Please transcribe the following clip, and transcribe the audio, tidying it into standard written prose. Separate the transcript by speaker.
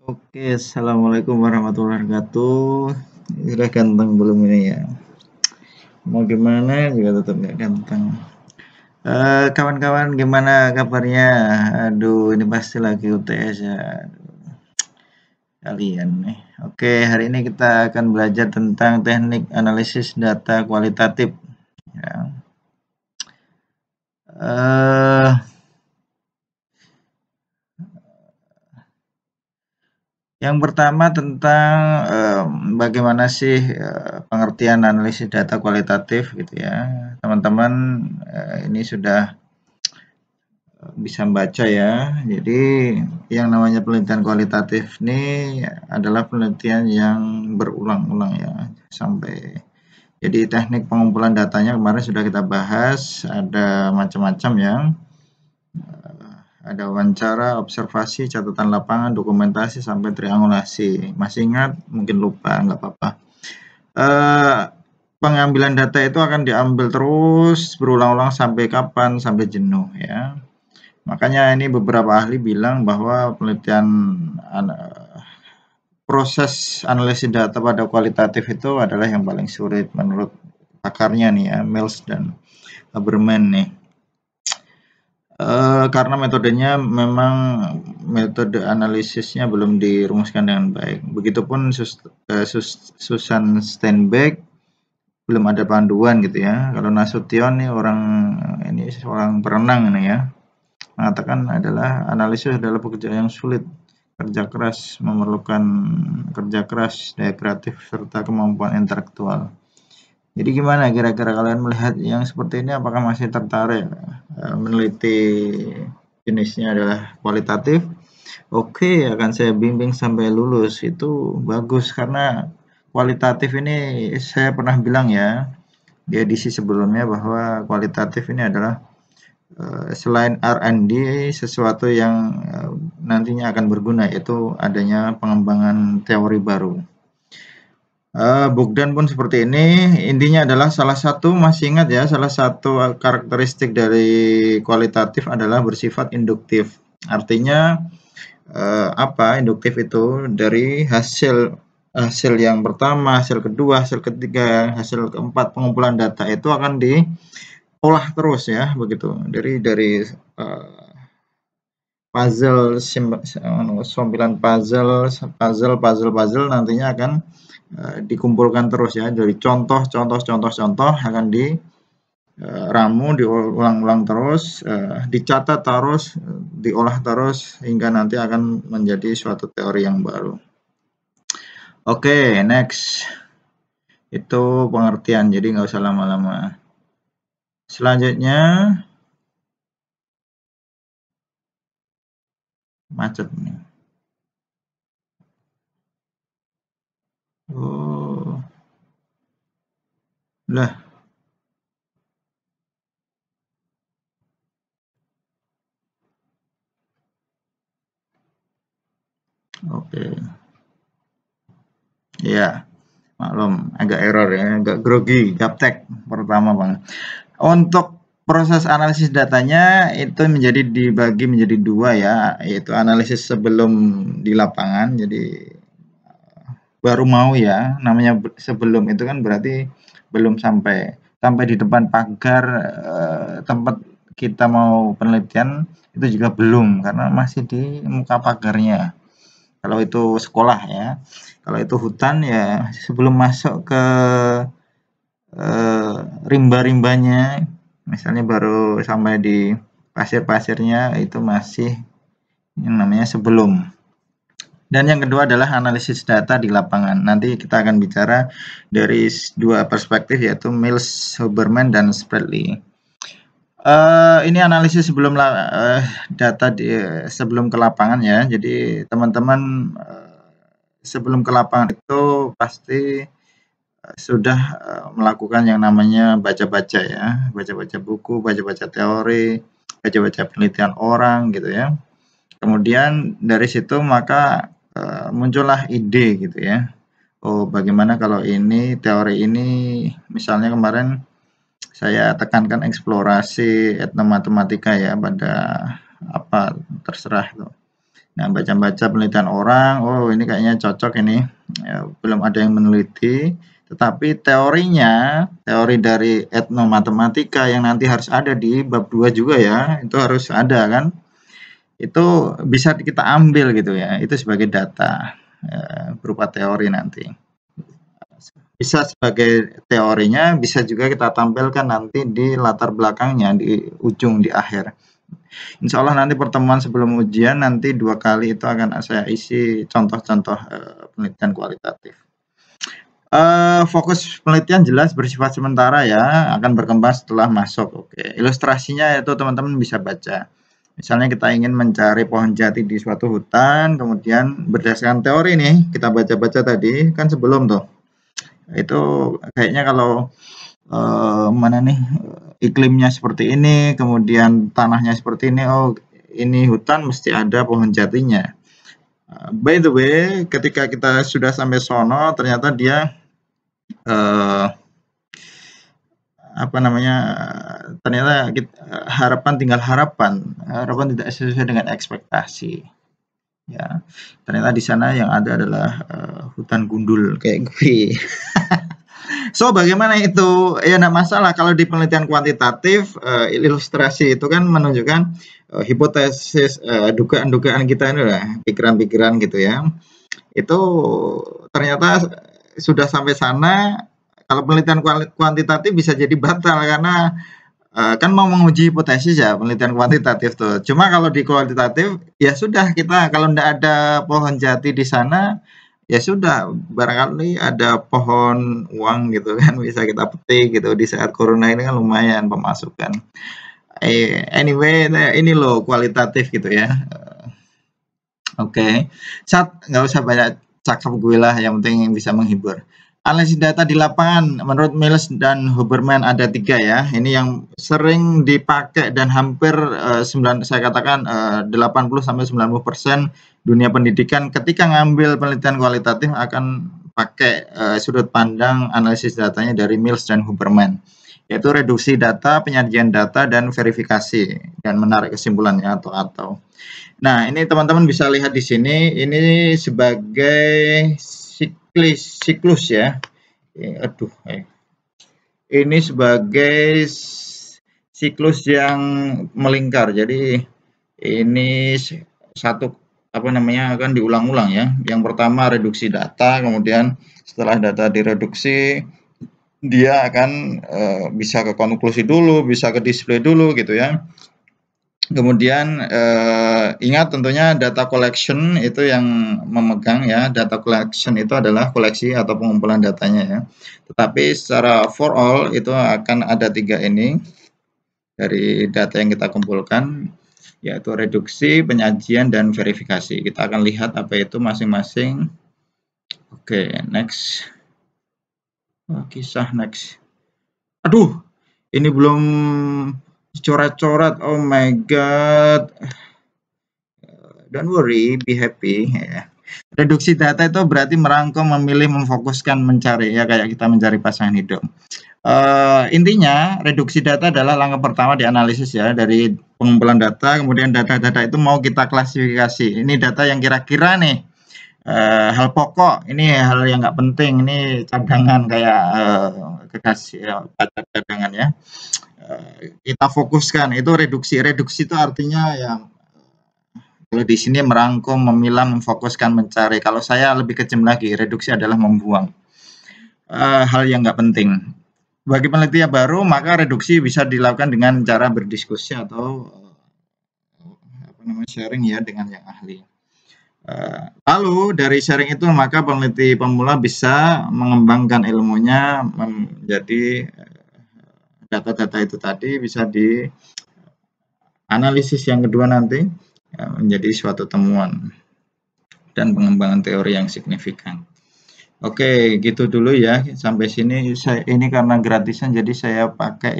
Speaker 1: Oke, assalamualaikum warahmatullahi wabarakatuh. Sudah ganteng belum ini ya? Mau gimana juga tetap nggak ganteng. Kawan-kawan gimana kabarnya? Aduh, ini pasti lagi UTS ya. Kalian nih. Oke, hari ini kita akan belajar tentang teknik analisis data kualitatif. Ya. Eh, Yang pertama tentang bagaimana sih pengertian analisis data kualitatif gitu ya. Teman-teman ini sudah bisa baca ya. Jadi yang namanya penelitian kualitatif ini adalah penelitian yang berulang-ulang ya sampai. Jadi teknik pengumpulan datanya kemarin sudah kita bahas, ada macam-macam ya. Ada wawancara, observasi, catatan lapangan, dokumentasi, sampai triangulasi. Masih ingat? Mungkin lupa, nggak apa-apa. Pengambilan data itu akan diambil terus berulang-ulang sampai kapan? Sampai jenuh ya. Makanya ini beberapa ahli bilang bahwa penelitian proses analisis data pada kualitatif itu adalah yang paling sulit menurut pakarnya nih ya, Mills dan Haberman nih. Karena metodenya memang metode analisisnya belum dirumuskan dengan baik. Begitupun Susan Steinbeck belum ada panduan gitu ya. Kalau Nasution nih ini seorang perenang nih ya, mengatakan adalah analisis adalah pekerjaan yang sulit, kerja keras, memerlukan kerja keras, daya kreatif, serta kemampuan intelektual. Jadi gimana kira-kira kalian melihat yang seperti ini, apakah masih tertarik meneliti jenisnya adalah kualitatif? Oke, akan saya bimbing sampai lulus. Itu bagus karena kualitatif ini saya pernah bilang ya di edisi sebelumnya bahwa kualitatif ini adalah selain R&D sesuatu yang nantinya akan berguna, yaitu adanya pengembangan teori baru. Bogdan pun seperti ini. Intinya adalah masih ingat ya, salah satu karakteristik dari kualitatif adalah bersifat induktif. Artinya apa induktif itu? Dari hasil yang pertama, hasil kedua, hasil ketiga, hasil keempat pengumpulan data itu akan diolah terus ya, begitu. Dari sompilan puzzle nantinya akan dikumpulkan terus ya, dari contoh akan diramu, diulang-ulang terus, dicatat terus, diolah terus hingga nanti akan menjadi suatu teori yang baru. Oke, next. Itu pengertian, jadi nggak usah lama-lama. Selanjutnya macet nih. Oh. Lah. Oke. Ya, maklum agak error ya, agak grogi, gaptek pertama Bang. Untuk proses analisis datanya itu dibagi menjadi dua ya, yaitu analisis sebelum di lapangan. Jadi baru mau ya, namanya sebelum itu kan berarti belum sampai di depan pagar tempat kita mau penelitian itu juga belum, karena masih di muka pagarnya. Kalau itu sekolah ya, kalau itu hutan ya sebelum masuk ke rimba-rimbanya, misalnya baru sampai di pasir-pasirnya, itu masih yang namanya sebelum. Dan yang kedua adalah analisis data di lapangan. Nanti kita akan bicara dari dua perspektif, yaitu Mills, Haberman, dan Spradley. Ini analisis sebelum data sebelum ke lapangan ya. Jadi teman-teman sebelum ke lapangan itu pasti sudah melakukan yang namanya baca-baca ya, baca-baca buku, baca-baca teori, baca-baca penelitian orang gitu ya. Kemudian dari situ maka muncullah ide gitu ya. Oh, bagaimana kalau ini teori ini, misalnya kemarin saya tekankan eksplorasi etnomatematika ya, pada apa terserah tuh. Nah, baca-baca penelitian orang, oh ini kayaknya cocok ini, belum ada yang meneliti, tetapi teorinya, teori dari etnomatematika yang nanti harus ada di bab 2 juga ya, itu harus ada kan, itu bisa kita ambil gitu ya, itu sebagai data, berupa teori nanti. Bisa sebagai teorinya, bisa juga kita tampilkan nanti di latar belakangnya, di ujung, di akhir. Insya Allah nanti pertemuan sebelum ujian nanti 2 kali itu akan saya isi contoh-contoh penelitian kualitatif. Fokus penelitian jelas bersifat sementara ya, akan berkembang setelah masuk. Oke, ilustrasinya itu teman-teman bisa baca. Misalnya kita ingin mencari pohon jati di suatu hutan, kemudian berdasarkan teori nih, kita baca-baca tadi, kan sebelum tuh. Itu kayaknya kalau mana nih iklimnya seperti ini, kemudian tanahnya seperti ini, oh ini hutan mesti ada pohon jatinya. By the way, ketika kita sudah sampai sono, ternyata dia apa namanya, ternyata harapan tinggal harapan tidak sesuai dengan ekspektasi. Ya, ternyata di sana yang ada adalah hutan gundul kayak gue. So, bagaimana itu? Ya, enggak masalah kalau di penelitian kuantitatif, ilustrasi itu kan menunjukkan hipotesis, dugaan-dugaan kita ini lah, pikiran-pikiran gitu ya. Itu ternyata sudah sampai sana, kalau penelitian kuantitatif bisa jadi batal karena kan mau menguji hipotesis ya penelitian kuantitatif tuh. Cuma kalau di kualitatif ya sudah, kita kalau enggak ada pohon jati di sana, ya sudah, barangkali ada pohon uang gitu kan, bisa kita petik gitu di saat corona ini kan lumayan pemasukan. Anyway, ini loh kualitatif gitu ya. Oke. Nggak usah banyak cakap gue lah, yang penting bisa menghibur. Analisis data di lapangan menurut Mills dan Huberman ada 3 ya. Ini yang sering dipakai dan hampir saya katakan 80-90% dunia pendidikan ketika ngambil penelitian kualitatif akan pakai sudut pandang analisis datanya dari Mills dan Huberman, yaitu reduksi data, penyajian data, dan verifikasi dan menarik kesimpulannya atau. Nah, ini teman-teman bisa lihat di sini, ini sebagai siklus ya. Ini sebagai siklus yang melingkar. Jadi ini satu akan diulang-ulang ya. Yang pertama reduksi data, kemudian setelah data direduksi dia akan bisa ke konklusi dulu, bisa ke display dulu gitu ya. Kemudian ingat tentunya data collection itu yang memegang ya, data collection itu adalah koleksi atau pengumpulan datanya ya. Tetapi secara for all itu akan ada 3 ini dari data yang kita kumpulkan, yaitu reduksi, penyajian, dan verifikasi. Kita akan lihat apa itu masing-masing. Oke, next. Kisah next. Aduh, ini belum coret-coret, oh my god. Don't worry, be happy. Reduksi data itu berarti merangkum, memilih, memfokuskan, mencari ya, kayak kita mencari pasangan hidup. Intinya reduksi data adalah langkah pertama di analisis ya, dari pengumpulan data, kemudian data-data itu mau kita klasifikasi. Ini data yang kira-kira nih hal pokok, ini hal yang nggak penting, ini cadangan kayak kekasih pacar cadangan ya. Kita fokuskan, itu reduksi itu artinya yang kalau di sini merangkum, memilah, memfokuskan, mencari. Kalau saya lebih kejam lagi, reduksi adalah membuang hal yang nggak penting. Bagi peneliti yang baru, maka reduksi bisa dilakukan dengan cara berdiskusi atau sharing ya dengan yang ahli. Lalu dari sharing itu maka peneliti pemula bisa mengembangkan ilmunya menjadi data-data itu tadi bisa dianalisis yang kedua nanti menjadi suatu temuan dan pengembangan teori yang signifikan. Oke, gitu dulu ya sampai sini. Ini karena gratisan jadi saya pakai